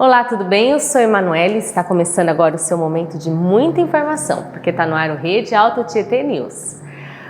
Olá, tudo bem? Eu sou Emanuele e está começando agora o seu momento de muita informação, porque está no ar o Rede Alto Tietê News.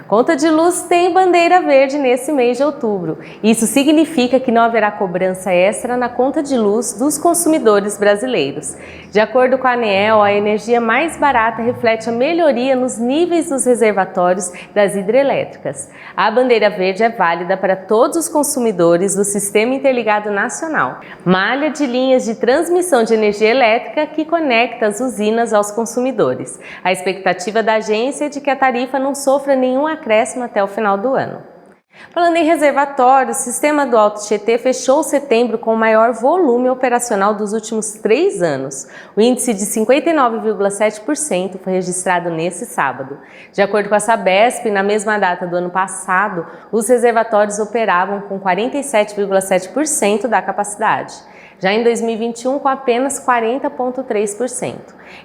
Conta de luz tem bandeira verde nesse mês de outubro. Isso significa que não haverá cobrança extra na conta de luz dos consumidores brasileiros. De acordo com a ANEEL, a energia mais barata reflete a melhoria nos níveis dos reservatórios das hidrelétricas. A bandeira verde é válida para todos os consumidores do Sistema Interligado Nacional, malha de linhas de transmissão de energia elétrica que conecta as usinas aos consumidores. A expectativa da agência é de que a tarifa não sofra nenhum acréscimo até o final do ano. Falando em reservatórios, o sistema do Alto Tietê fechou setembro com o maior volume operacional dos últimos 3 anos. O índice de 59,7% foi registrado nesse sábado. De acordo com a Sabesp, na mesma data do ano passado, os reservatórios operavam com 47,7% da capacidade. Já em 2021, com apenas 40,3%.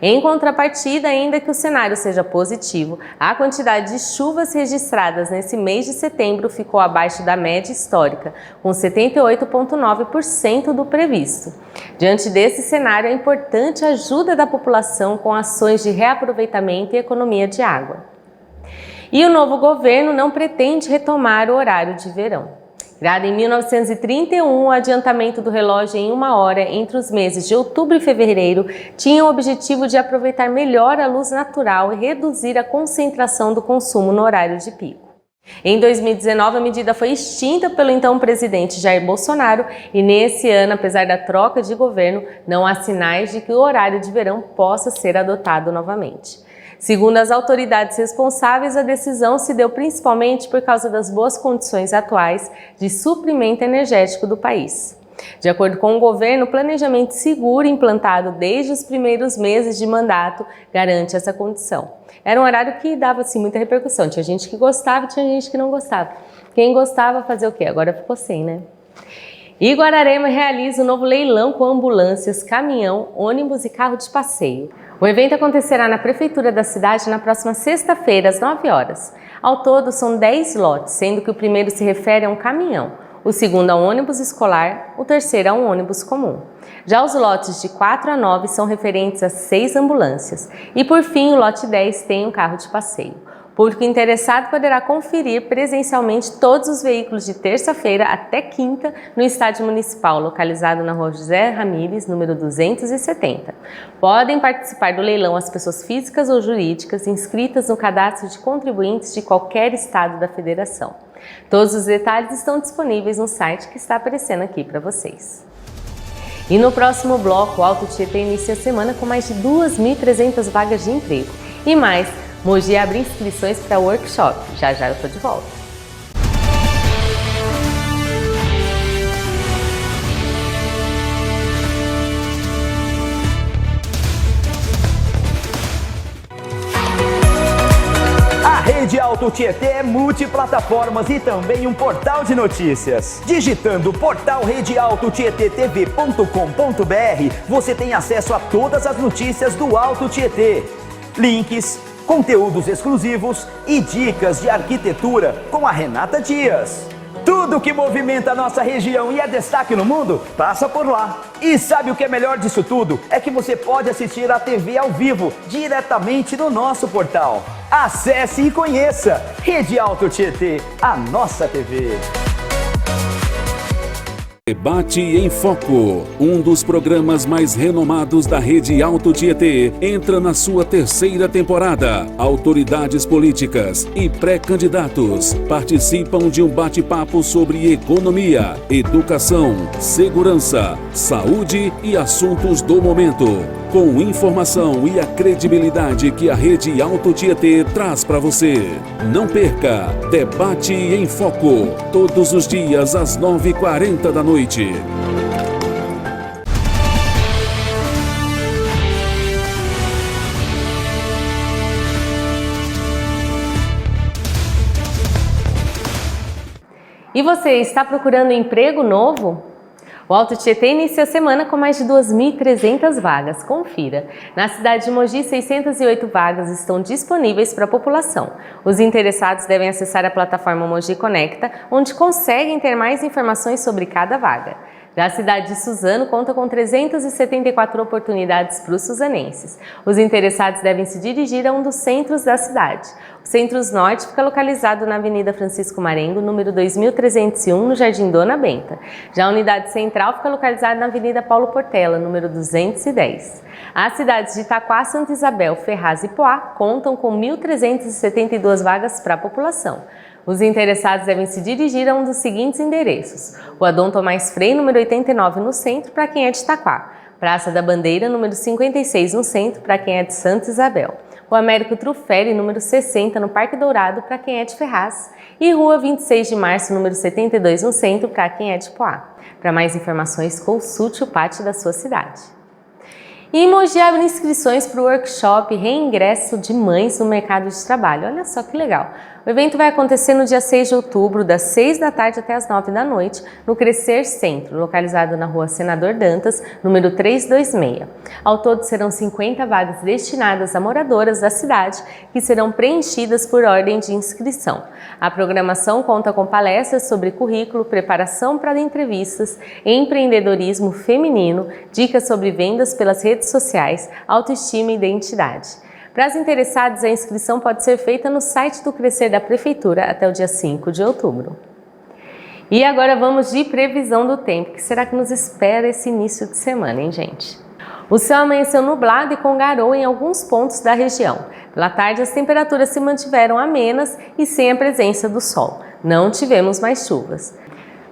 Em contrapartida, ainda que o cenário seja positivo, a quantidade de chuvas registradas nesse mês de setembro ficou abaixo da média histórica, com 78,9% do previsto. Diante desse cenário, é importante a ajuda da população com ações de reaproveitamento e economia de água. E o novo governo não pretende retomar o horário de verão. Criado em 1931, o adiantamento do relógio em 1 hora entre os meses de outubro e fevereiro tinha o objetivo de aproveitar melhor a luz natural e reduzir a concentração do consumo no horário de pico. Em 2019, a medida foi extinta pelo então presidente Jair Bolsonaro e nesse ano, apesar da troca de governo, não há sinais de que o horário de verão possa ser adotado novamente. Segundo as autoridades responsáveis, a decisão se deu principalmente por causa das boas condições atuais de suprimento energético do país. De acordo com o governo, o planejamento seguro implantado desde os primeiros meses de mandato garante essa condição. Era um horário que dava muita repercussão. Tinha gente que gostava, tinha gente que não gostava. Quem gostava fazia o quê? Agora ficou sem, né? E Guararema realiza um novo leilão com ambulâncias, caminhão, ônibus e carro de passeio. O evento acontecerá na Prefeitura da cidade na próxima sexta-feira, às 9 horas. Ao todo, são 10 lotes, sendo que o primeiro se refere a um caminhão, o segundo a um ônibus escolar, o terceiro a um ônibus comum. Já os lotes de 4 a 9 são referentes a 6 ambulâncias. E por fim, o lote 10 tem um carro de passeio. O público interessado poderá conferir presencialmente todos os veículos de terça-feira até quinta no estádio municipal, localizado na rua José Ramírez, número 270. Podem participar do leilão as pessoas físicas ou jurídicas inscritas no cadastro de contribuintes de qualquer estado da federação. Todos os detalhes estão disponíveis no site que está aparecendo aqui para vocês. E no próximo bloco, o Alto Tietê inicia a semana com mais de 2.300 vagas de emprego. E mais, Mogi abre inscrições para o workshop. Já já eu tô de volta. A Rede Alto Tietê é multiplataformas e também um portal de notícias. Digitando portal redealtotietetv.com.br, você tem acesso a todas as notícias do Alto Tietê. Links, conteúdos exclusivos e dicas de arquitetura com a Renata Dias. Tudo que movimenta a nossa região e é destaque no mundo, passa por lá. E sabe o que é melhor disso tudo? É que você pode assistir a TV ao vivo, diretamente no nosso portal. Acesse e conheça Rede Alto Tietê, a nossa TV. Debate em Foco, um dos programas mais renomados da Rede Alto Tietê, entra na sua 3ª temporada. Autoridades políticas e pré-candidatos participam de um bate-papo sobre economia, educação, segurança, saúde e assuntos do momento. Com informação e a credibilidade que a Rede Alto Tietê traz para você. Não perca! Debate em Foco, todos os dias às 9h40 da noite. E você está procurando um emprego novo? O Alto Tietê inicia a semana com mais de 2.300 vagas. Confira. Na cidade de Mogi, 608 vagas estão disponíveis para a população. Os interessados devem acessar a plataforma Mogi Conecta, onde conseguem ter mais informações sobre cada vaga. Já a cidade de Suzano conta com 374 oportunidades para os suzanenses. Os interessados devem se dirigir a um dos centros da cidade. O Centros Norte fica localizado na Avenida Francisco Marengo, número 2301, no Jardim Dona Benta. Já a Unidade Central fica localizada na Avenida Paulo Portela, número 210. As cidades de Itaquá, Santa Isabel, Ferraz e Poá contam com 1.372 vagas para a população. Os interessados devem se dirigir a um dos seguintes endereços: Rua Dom Tomás Frei, número 89, no centro, para quem é de Itaquá. Praça da Bandeira, número 56, no centro, para quem é de Santa Isabel. Rua Américo Truffelli, número 60, no Parque Dourado, para quem é de Ferraz. E Rua 26 de Março, número 72, no centro, para quem é de Poá. Para mais informações, consulte o pátio da sua cidade. E em Mogi abre inscrições para o workshop Reingresso de Mães no Mercado de Trabalho. Olha só que legal! O evento vai acontecer no dia 6 de outubro, das 6 da tarde até as 9 da noite, no Crescer Centro, localizado na Rua Senador Dantas, número 326. Ao todo serão 50 vagas destinadas a moradoras da cidade, que serão preenchidas por ordem de inscrição. A programação conta com palestras sobre currículo, preparação para entrevistas, empreendedorismo feminino, dicas sobre vendas pelas redes sociais, autoestima e identidade. Para os interessados, a inscrição pode ser feita no site do Crescer da Prefeitura até o dia 5 de outubro. E agora vamos de previsão do tempo. O que será que nos espera esse início de semana, hein, gente? O céu amanheceu nublado e com garoa em alguns pontos da região. Pela tarde, as temperaturas se mantiveram amenas e sem a presença do sol. Não tivemos mais chuvas.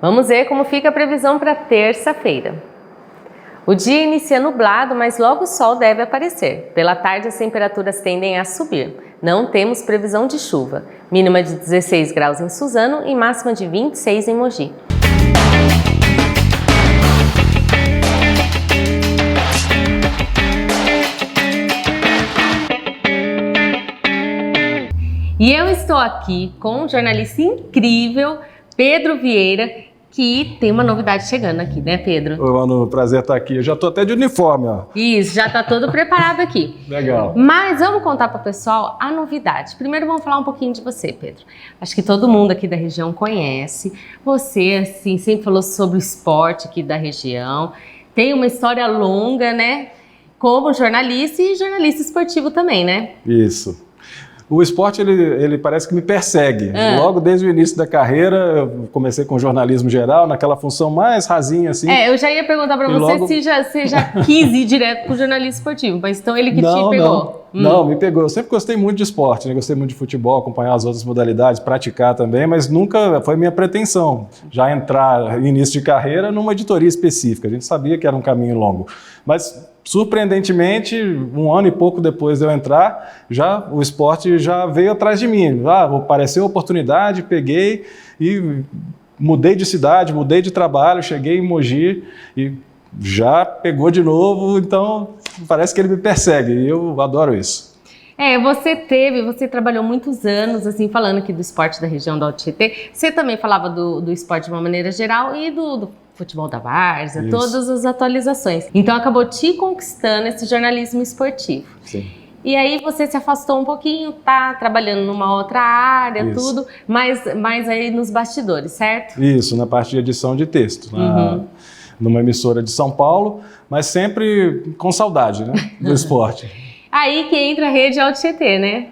Vamos ver como fica a previsão para terça-feira. O dia inicia nublado, mas logo o sol deve aparecer. Pela tarde, as temperaturas tendem a subir. Não temos previsão de chuva. Mínima de 16 graus em Suzano e máxima de 26 em Mogi. E eu estou aqui com um jornalista incrível, Pedro Vieira, que tem uma novidade chegando aqui, né, Pedro? Oi, Manu, prazer estar aqui. Eu já estou até de uniforme, ó. Isso, já está todo preparado aqui. Legal. Mas vamos contar para o pessoal a novidade. Primeiro vamos falar um pouquinho de você, Pedro. Acho que todo mundo aqui da região conhece. Você, assim, sempre falou sobre o esporte aqui da região. Tem uma história longa, né? Como jornalista e jornalista esportivo também, né? Isso. O esporte, ele parece que me persegue. Logo desde o início da carreira, eu comecei com jornalismo geral, naquela função mais rasinha, assim. Eu já ia perguntar para você se você já quis ir direto para o jornalismo esportivo, mas então ele que te pegou. Não, me pegou. Eu sempre gostei muito de esporte, né? Gostei muito de futebol, acompanhar as outras modalidades, praticar também, mas nunca foi minha pretensão já entrar, início de carreira, numa editoria específica. A gente sabia que era um caminho longo. Mas, surpreendentemente, um ano e pouco depois de eu entrar, o esporte já veio atrás de mim. Apareceu a oportunidade, peguei e mudei de cidade, mudei de trabalho, cheguei em Mogi e já pegou de novo, então parece que ele me persegue e eu adoro isso. Você trabalhou muitos anos, assim, falando aqui do esporte da região do Alto Tietê. Você também falava do esporte de uma maneira geral e do futebol da várzea, todas as atualizações. Então acabou te conquistando esse jornalismo esportivo. Sim. E aí você se afastou um pouquinho, tá trabalhando numa outra área, tudo, mas aí nos bastidores, certo? Isso, na parte de edição de texto, numa emissora de São Paulo, mas sempre com saudade, né, do esporte. Aí que entra a Rede Alto Tietê, né?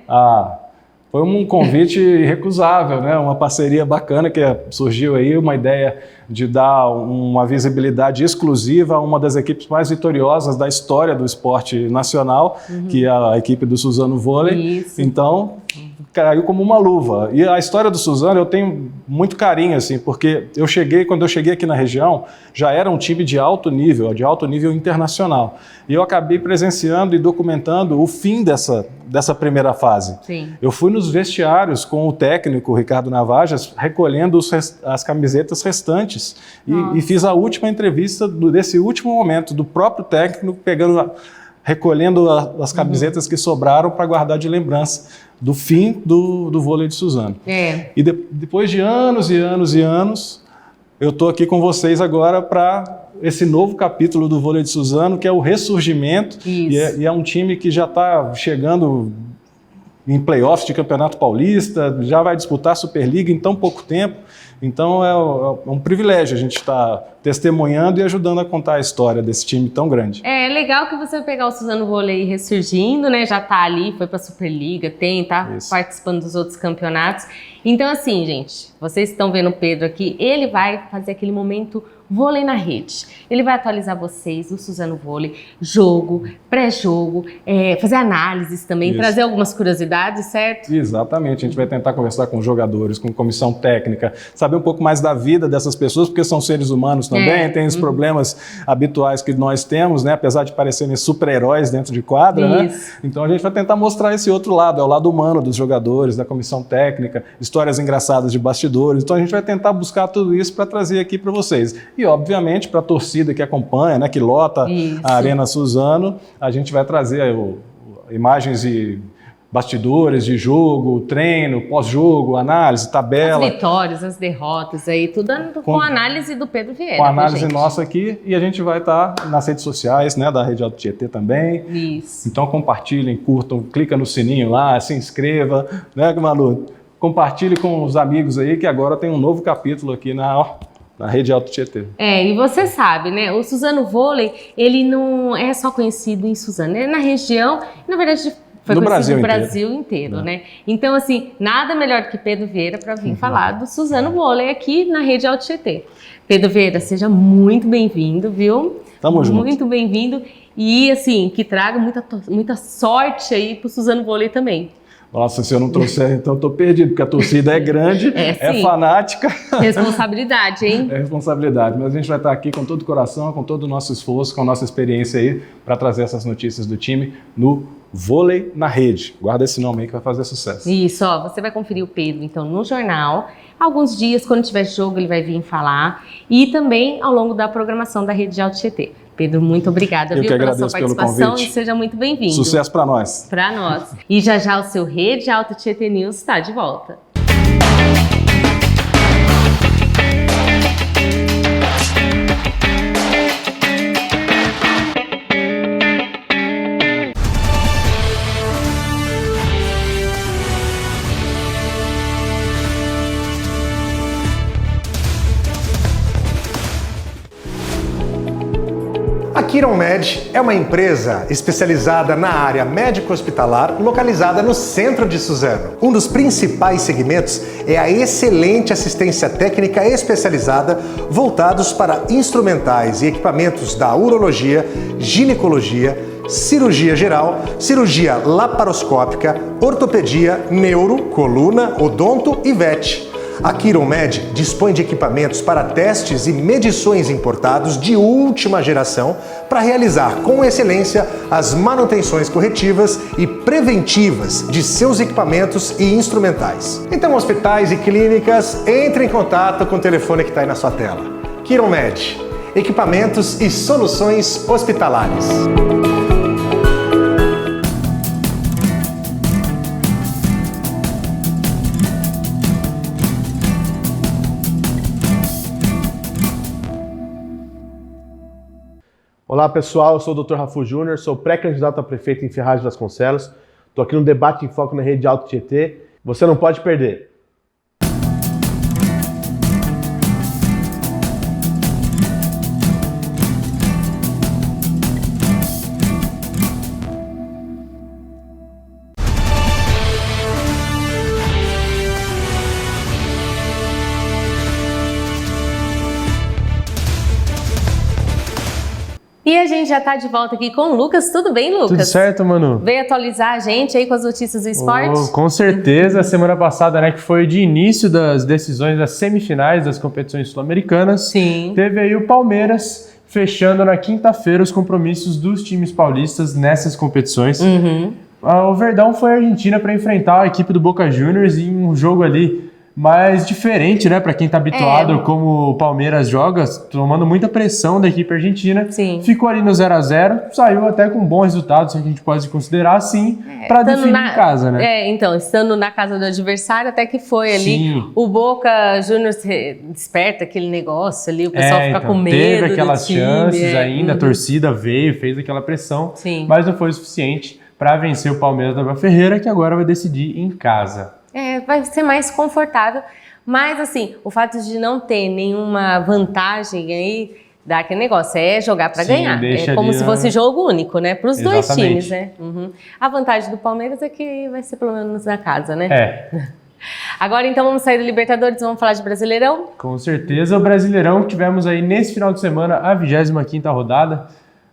Foi um convite irrecusável, né? Uma parceria bacana que surgiu aí, uma ideia de dar uma visibilidade exclusiva a uma das equipes mais vitoriosas da história do esporte nacional, que é a equipe do Suzano Vôlei. Isso. Então, caiu como uma luva. E a história do Suzano eu tenho muito carinho, assim, porque quando eu cheguei aqui na região, já era um time de alto nível internacional. E eu acabei presenciando e documentando o fim dessa primeira fase. Sim. Eu fui nos vestiários com o técnico Ricardo Navajas, recolhendo as camisetas restantes e fiz a última entrevista desse último momento, do próprio técnico recolhendo as camisetas que sobraram para guardar de lembrança do fim do vôlei de Suzano. E depois de anos e anos e anos, eu estou aqui com vocês agora para esse novo capítulo do vôlei de Suzano, que é o ressurgimento, e é um time que já está chegando em playoffs de Campeonato Paulista, já vai disputar a Superliga em tão pouco tempo. Então é um privilégio a gente estar testemunhando e ajudando a contar a história desse time tão grande. É legal que você vai pegar o Suzano Vôlei ressurgindo, né? Já tá ali, foi pra Superliga, tá participando dos outros campeonatos. Então assim, gente, vocês estão vendo o Pedro aqui, ele vai fazer aquele momento vôlei na rede. Ele vai atualizar vocês no Suzano Vôlei, jogo, pré-jogo, fazer análises também, trazer algumas curiosidades, certo? Exatamente, a gente vai tentar conversar com os jogadores, com comissão técnica, saber um pouco mais da vida dessas pessoas, porque são seres humanos também, tem os problemas habituais que nós temos, né? Apesar de parecerem super-heróis dentro de quadra, né? Então a gente vai tentar mostrar esse outro lado, é o lado humano dos jogadores, da comissão técnica, histórias engraçadas de bastidores. Então a gente vai tentar buscar tudo isso para trazer aqui para vocês. E, obviamente, para a torcida que acompanha, né, que lota a Arena Suzano, a gente vai trazer imagens e bastidores de jogo, treino, pós-jogo, análise, tabela. As vitórias, as derrotas, aí tudo com a análise do Pedro Vieira. Com a análise nossa aqui, e a gente vai estar nas redes sociais, né, da Rede Alto Tietê também. Isso. Então compartilhem, curtam, clica no sininho lá, se inscreva, né, Malu? Compartilhe com os amigos aí, que agora tem um novo capítulo aqui na Rede Alto Tietê. E você sabe, né? O Suzano Vôlei, ele não é só conhecido em Suzano, é na região, na verdade foi conhecido no Brasil inteiro, né? Então, assim, nada melhor do que Pedro Vieira para vir falar do Suzano Vôlei aqui na Rede Alto Tietê. Pedro Vieira, seja muito bem-vindo, viu? Tamo junto. Muito bem-vindo e, assim, que traga muita sorte aí pro Suzano Vôlei também. Nossa, se eu não trouxer, então eu tô perdido, porque a torcida é grande, é fanática. Responsabilidade, hein? É responsabilidade, mas a gente vai estar aqui com todo o coração, com todo o nosso esforço, com a nossa experiência aí, para trazer essas notícias do time no Vôlei na Rede. Guarda esse nome aí que vai fazer sucesso. Isso, você vai conferir o Pedro, então, no jornal. Alguns dias, quando tiver jogo, ele vai vir falar. E também ao longo da programação da Rede Alto Tietê. Pedro, muito obrigada, Eu que pela agradeço sua participação pelo e seja muito bem-vindo. Sucesso para nós. Para nós. E já o seu Rede Alto Tietê News está de volta. A Quironmed é uma empresa especializada na área médico-hospitalar, localizada no centro de Suzano. Um dos principais segmentos é a excelente assistência técnica especializada voltados para instrumentais e equipamentos da urologia, ginecologia, cirurgia geral, cirurgia laparoscópica, ortopedia, neuro, coluna, odonto e VET. A Quironmed dispõe de equipamentos para testes e medições importados de última geração para realizar com excelência as manutenções corretivas e preventivas de seus equipamentos e instrumentais. Então, hospitais e clínicas, entre em contato com o telefone que está aí na sua tela. Quironmed, equipamentos e soluções hospitalares. Olá pessoal, eu sou o Dr. Rafu Júnior, sou pré-candidato a prefeito em Ferraz de Vasconcelos. Estou aqui no Debate em Foco na Rede Alto Tietê. Você não pode perder. E a gente já está de volta aqui com o Lucas. Tudo bem, Lucas? Tudo certo, Manu? Veio atualizar a gente aí com as notícias do esporte? Com certeza, semana passada, né, que foi de início das decisões das semifinais das competições sul-americanas. Sim. Teve aí o Palmeiras fechando na quinta-feira os compromissos dos times paulistas nessas competições. O Verdão foi à Argentina para enfrentar a equipe do Boca Juniors em um jogo ali mais diferente, né, para quem tá habituado como o Palmeiras joga, tomando muita pressão da equipe argentina. Sim. Ficou ali no 0-0, saiu até com bom resultado, se a gente pode considerar assim, para definir em casa, né? Então, estando na casa do adversário, até que foi ali. Sim. O Boca Juniors desperta aquele negócio ali, o pessoal fica com medo. Teve aquelas do time, chances ainda, a torcida veio, fez aquela pressão, Sim. mas não foi o suficiente para vencer o Palmeiras da Abel Ferreira, que agora vai decidir em casa. Vai ser mais confortável, mas assim, o fato de não ter nenhuma vantagem aí, dá aquele negócio, é jogar para ganhar. É como se fosse jogo único, né? Para os dois times, né? A vantagem do Palmeiras é que vai ser pelo menos na casa, né? Agora então vamos sair do Libertadores, vamos falar de Brasileirão? Com certeza, o Brasileirão, tivemos aí nesse final de semana a 25ª rodada.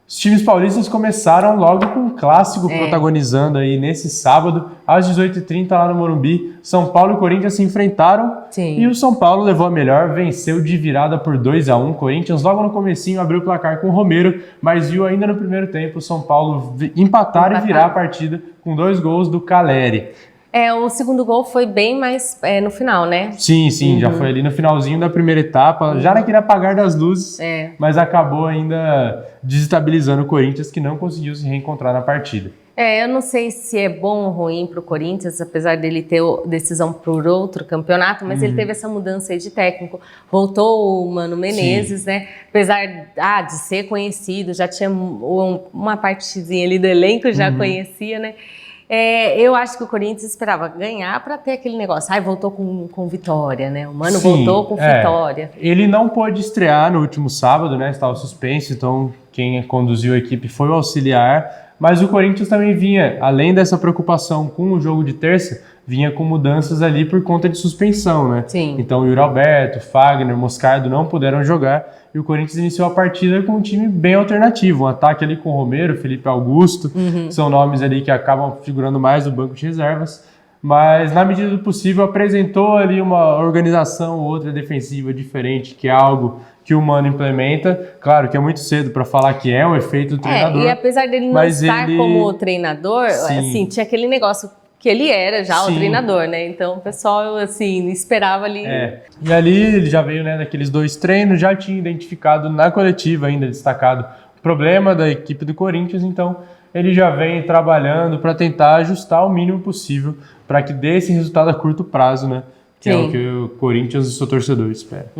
Os times paulistas começaram logo com um clássico protagonizando aí nesse sábado, às 18h30 lá no Morumbi. São Paulo e Corinthians se enfrentaram. Sim. E o São Paulo levou a melhor, venceu de virada por 2-1. Corinthians logo no comecinho abriu o placar com o Romero, mas viu ainda no primeiro tempo o São Paulo empatar e virar a partida com 2 gols do Caleri. O segundo gol foi bem mais no final, né? Sim, já foi ali no finalzinho da primeira etapa, já naquele apagar das luzes, mas acabou ainda desestabilizando o Corinthians, que não conseguiu se reencontrar na partida. Eu não sei se é bom ou ruim para o Corinthians, apesar dele ter decisão por outro campeonato, mas ele teve essa mudança aí de técnico. Voltou o Mano Menezes, né? Apesar de ser conhecido, já tinha uma partezinha ali do elenco, já conhecia, né? Eu acho que o Corinthians esperava ganhar para ter aquele negócio. Voltou com vitória, né? O Mano voltou com vitória. Ele não pôde estrear no último sábado, né? Estava suspenso, então quem conduziu a equipe foi o auxiliar. Mas o Corinthians também vinha, além dessa preocupação com o jogo de terça, vinha com mudanças ali por conta de suspensão, né? Sim. Então o Yuri Alberto, Fagner, Moscardo não puderam jogar e o Corinthians iniciou a partida com um time bem alternativo. Um ataque ali com o Romero, Felipe Augusto, que são nomes ali que acabam figurando mais no banco de reservas. Mas, na medida do possível, apresentou ali uma organização ou outra defensiva diferente, que é algo que o Mano implementa. Claro que é muito cedo para falar que é um efeito do treinador. E apesar dele não estar como treinador, assim, tinha aquele negócio que ele era já o treinador, né? Então o pessoal, assim, esperava ali. E ali ele já veio, né, daqueles 2 treinos, já tinha identificado na coletiva ainda destacado o problema da equipe do Corinthians, então ele já vem trabalhando para tentar ajustar o mínimo possível para que dê esse resultado a curto prazo, né? Que é o que o Corinthians e o seu torcedor espera.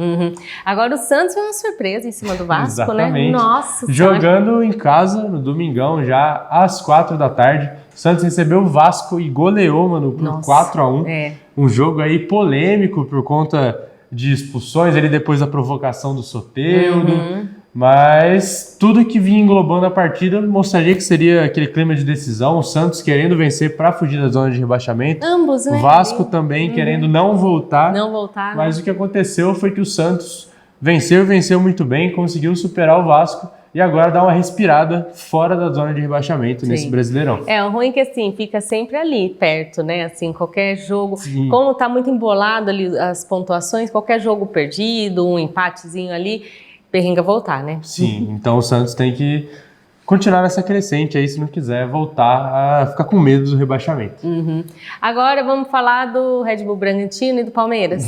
Agora o Santos foi uma surpresa em cima do Vasco, Exatamente. né? Nossa. Jogando em casa no domingão, já às 4 da tarde. O Santos recebeu o Vasco e goleou, mano, por 4-1. Um jogo aí polêmico por conta de expulsões, ali depois da provocação do Soteldo. Mas tudo que vinha englobando a partida mostraria que seria aquele clima de decisão. O Santos querendo vencer para fugir da zona de rebaixamento. Ambos, né? O Vasco também querendo não voltar. Mas né? o que aconteceu foi que o Santos venceu muito bem, conseguiu superar o Vasco e agora dá uma respirada fora da zona de rebaixamento nesse Brasileirão. O ruim é que assim, fica sempre ali perto, né? Assim, qualquer jogo, como tá muito embolado ali as pontuações, qualquer jogo perdido, um empatezinho ali, perrenga voltar, né? Sim, então o Santos tem que continuar nessa crescente aí se não quiser voltar a ficar com medo do rebaixamento. Agora vamos falar do Red Bull Bragantino e do Palmeiras.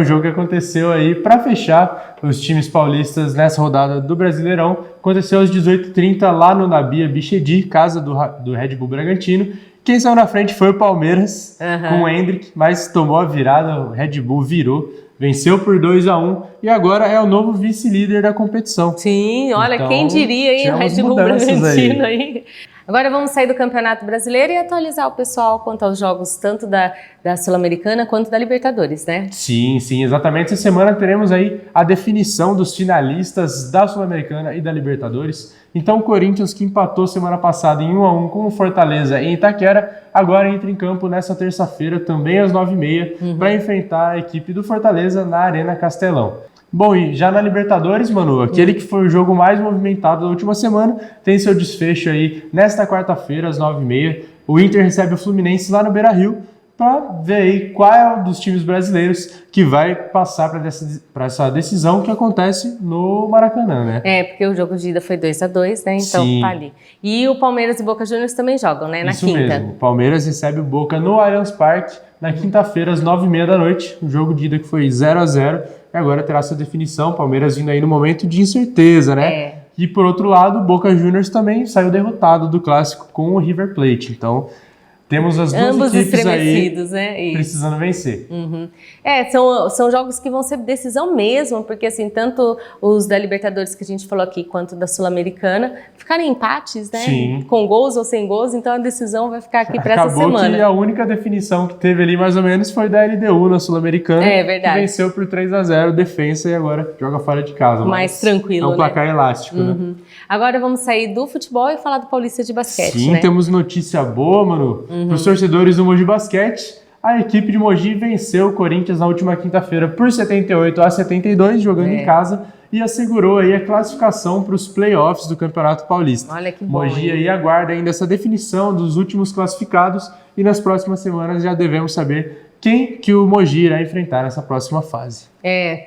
O jogo que aconteceu aí para fechar os times paulistas nessa rodada do Brasileirão. Aconteceu às 18h30 lá no Nabia Bichedi, casa do Red Bull Bragantino. Quem saiu na frente foi o Palmeiras, com o Endrick, mas tomou a virada, o Red Bull virou. Venceu por 2-1 e agora é o novo vice-líder da competição. Sim, olha, então, quem diria, hein, o Red Bull Bragantino aí. Agora vamos sair do Campeonato Brasileiro e atualizar o pessoal quanto aos jogos tanto da Sul-Americana quanto da Libertadores, né? Sim, exatamente. Essa semana teremos aí a definição dos finalistas da Sul-Americana e da Libertadores. Então o Corinthians, que empatou semana passada em 1-1 com o Fortaleza em Itaquera, agora entra em campo nessa terça-feira, também às 9h30, para enfrentar a equipe do Fortaleza na Arena Castelão. Bom, e já na Libertadores, Manu, aquele que foi o jogo mais movimentado da última semana, tem seu desfecho aí nesta quarta-feira, às 9h30. O Inter recebe o Fluminense lá no Beira-Rio, para ver aí qual é um dos times brasileiros que vai passar para essa decisão que acontece no Maracanã, né? Porque o jogo de ida foi 2-2, né? Então tá ali. E o Palmeiras e Boca Juniors também jogam, né? Na quinta. Isso mesmo. O Palmeiras recebe o Boca no Allianz Parque na quinta-feira, às 9h30 da noite. O jogo de ida que foi 0-0 e agora terá sua definição. O Palmeiras vindo aí no momento de incerteza, né? E por outro lado, o Boca Juniors também saiu derrotado do clássico com o River Plate. Então temos as duas Ambos equipes estremecidos, aí né? Isso. precisando vencer. São jogos que vão ser decisão mesmo, porque assim, tanto os da Libertadores que a gente falou aqui, quanto da Sul-Americana, ficaram em empates, né? Sim. Com gols ou sem gols, então a decisão vai ficar aqui para essa Acabou semana. que a única definição que teve ali, mais ou menos, foi da LDU na Sul-Americana, É verdade. que venceu por 3-0, defensa, e agora joga fora de casa. Mais mas tranquilo, é um placar elástico, né? Agora vamos sair do futebol e falar do Paulista de basquete, Sim, né? temos notícia boa, Manu. Para os torcedores do Mogi Basquete, a equipe de Mogi venceu o Corinthians na última quinta-feira por 78-72, jogando em casa, e assegurou aí a classificação para os playoffs do Campeonato Paulista. Olha que bom, Mogi hein? aí aguarda ainda essa definição dos últimos classificados, e nas próximas semanas já devemos saber quem que o Mogi irá enfrentar nessa próxima fase.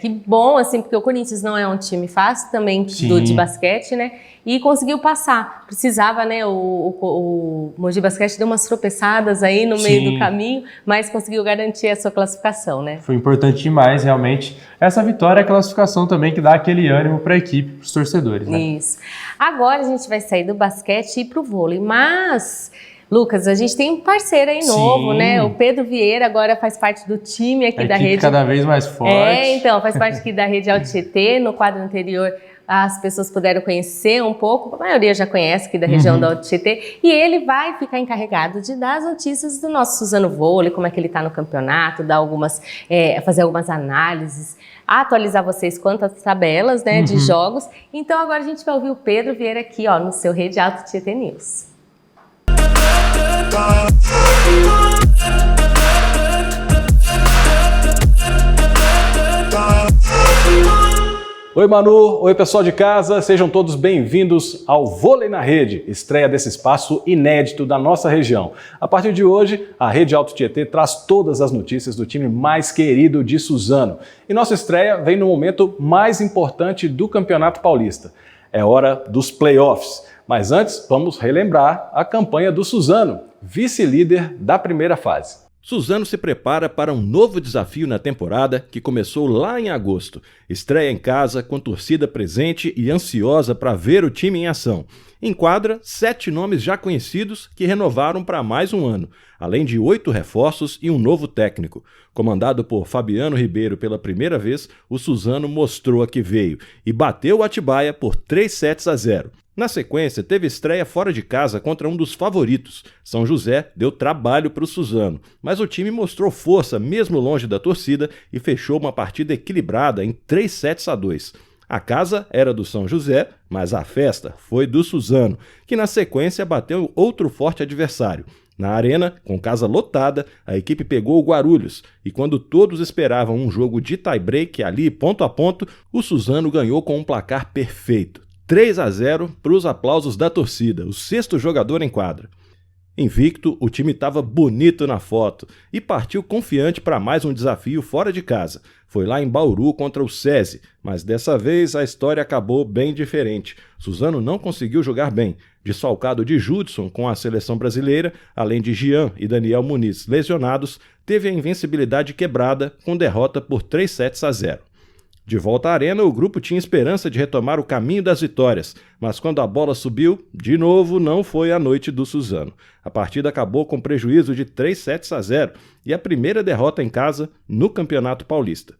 Que bom, assim, porque o Corinthians não é um time fácil também de basquete, né? E conseguiu passar. Precisava, né? O Mogi Basquete deu umas tropeçadas aí no meio do caminho, mas conseguiu garantir a sua classificação, né? Foi importante demais, realmente. Essa vitória é a classificação também que dá aquele ânimo para a equipe, para os torcedores, né? Isso. Agora a gente vai sair do basquete e ir pro vôlei, mas... Lucas, a gente tem um parceiro aí novo, né? O Pedro Vieira agora faz parte do time aqui da rede. Cada vez mais forte. Então, faz parte aqui da rede Alto Tietê. No quadro anterior, as pessoas puderam conhecer um pouco, a maioria já conhece aqui da região da Alto Tietê, e ele vai ficar encarregado de dar as notícias do nosso Suzano Vôlei, como é que ele está no campeonato, dar fazer algumas análises, atualizar vocês quanto às tabelas, né, de jogos. Então, agora a gente vai ouvir o Pedro Vieira aqui, ó, no seu Rede Alto Tietê News. Oi Manu, oi pessoal de casa, sejam todos bem-vindos ao Vôlei na Rede, estreia desse espaço inédito da nossa região. A partir de hoje, a Rede Alto Tietê traz todas as notícias do time mais querido de Suzano. E nossa estreia vem no momento mais importante do Campeonato Paulista. É hora dos playoffs. Mas antes, vamos relembrar a campanha do Suzano, vice-líder da primeira fase. Suzano se prepara para um novo desafio na temporada que começou lá em agosto. Estreia em casa, com torcida presente e ansiosa para ver o time em ação. Em quadra, 7 nomes já conhecidos que renovaram para mais um ano, além de 8 reforços e um novo técnico. Comandado por Fabiano Ribeiro pela primeira vez, o Suzano mostrou a que veio e bateu o Atibaia por 3-0. Na sequência, teve estreia fora de casa contra um dos favoritos. São José deu trabalho para o Suzano, mas o time mostrou força mesmo longe da torcida e fechou uma partida equilibrada em 3-2. A casa era do São José, mas a festa foi do Suzano, que na sequência bateu outro forte adversário. Na arena, com casa lotada, a equipe pegou o Guarulhos, e quando todos esperavam um jogo de tie-break ali ponto a ponto, o Suzano ganhou com um placar perfeito. 3-0 para os aplausos da torcida, o 6º jogador em quadra. Invicto, o time estava bonito na foto e partiu confiante para mais um desafio fora de casa. Foi lá em Bauru contra o SESI, mas dessa vez a história acabou bem diferente. Suzano não conseguiu jogar bem. Desfalcado de Judson com a seleção brasileira, além de Jean e Daniel Muniz lesionados, teve a invencibilidade quebrada com derrota por 3-0. De volta à arena, o grupo tinha esperança de retomar o caminho das vitórias, mas quando a bola subiu, de novo não foi a noite do Suzano. A partida acabou com prejuízo de 3-0 e a primeira derrota em casa no Campeonato Paulista.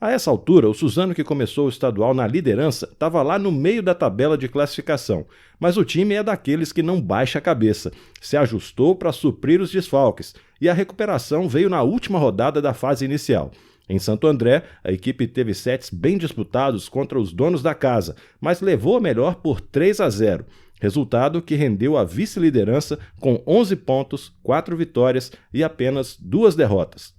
A essa altura, o Suzano, que começou o estadual na liderança, estava lá no meio da tabela de classificação, mas o time é daqueles que não baixa a cabeça, se ajustou para suprir os desfalques e a recuperação veio na última rodada da fase inicial. Em Santo André, a equipe teve sets bem disputados contra os donos da casa, mas levou a melhor por 3-0, resultado que rendeu a vice-liderança com 11 pontos, 4 vitórias e apenas 2 derrotas.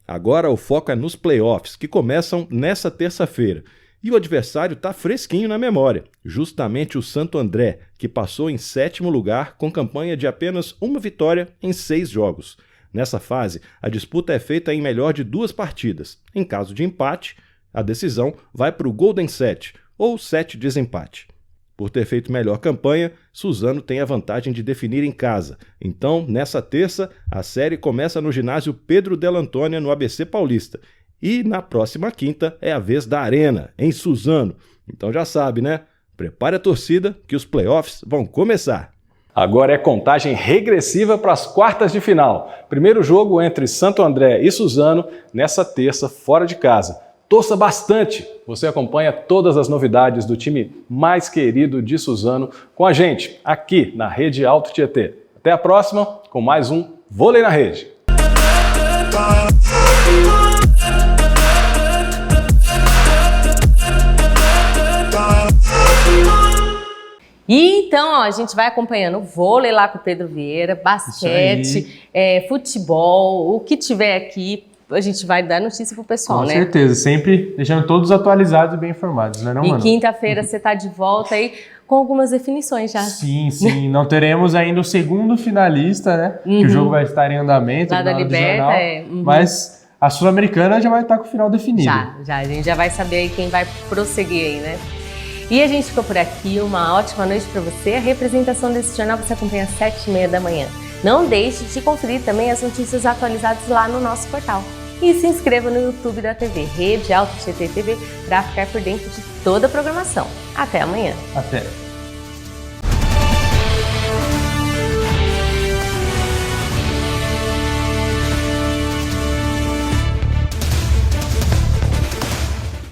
Agora o foco é nos playoffs, que começam nessa terça-feira, e o adversário está fresquinho na memória, justamente o Santo André, que passou em 7º lugar com campanha de apenas 1 vitória em 6 jogos. Nessa fase, a disputa é feita em melhor de 2 partidas. Em caso de empate, a decisão vai para o Golden Set, ou set desempate. Por ter feito melhor campanha, Suzano tem a vantagem de definir em casa. Então, nessa terça, a série começa no ginásio Pedro Del Antônia, no ABC Paulista. E na próxima quinta é a vez da Arena, em Suzano. Então já sabe, né? Prepare a torcida que os playoffs vão começar. Agora é contagem regressiva para as quartas de final. Primeiro jogo entre Santo André e Suzano nessa terça fora de casa. Torça bastante! Você acompanha todas as novidades do time mais querido de Suzano com a gente aqui na Rede Alto Tietê. Até a próxima com mais um Vôlei na Rede. E então, ó, a gente vai acompanhando o vôlei lá com o Pedro Vieira, basquete, futebol, o que tiver aqui, a gente vai dar notícia pro pessoal, né? Com certeza, sempre deixando todos atualizados e bem informados, né, não, mano? E quinta-feira você tá de volta aí com algumas definições já. Sim, não teremos ainda o segundo finalista, né? Que o jogo vai estar em andamento. Lá da Liberta, mas a Sul-Americana já vai estar com o final definido. Já, a gente já vai saber aí quem vai prosseguir aí, né? E a gente ficou por aqui, uma ótima noite para você. A representação desse jornal você acompanha às 7h30 da manhã. Não deixe de conferir também as notícias atualizadas lá no nosso portal. E se inscreva no YouTube da TV Rede Alto Tietê TV para ficar por dentro de toda a programação. Até amanhã. Até.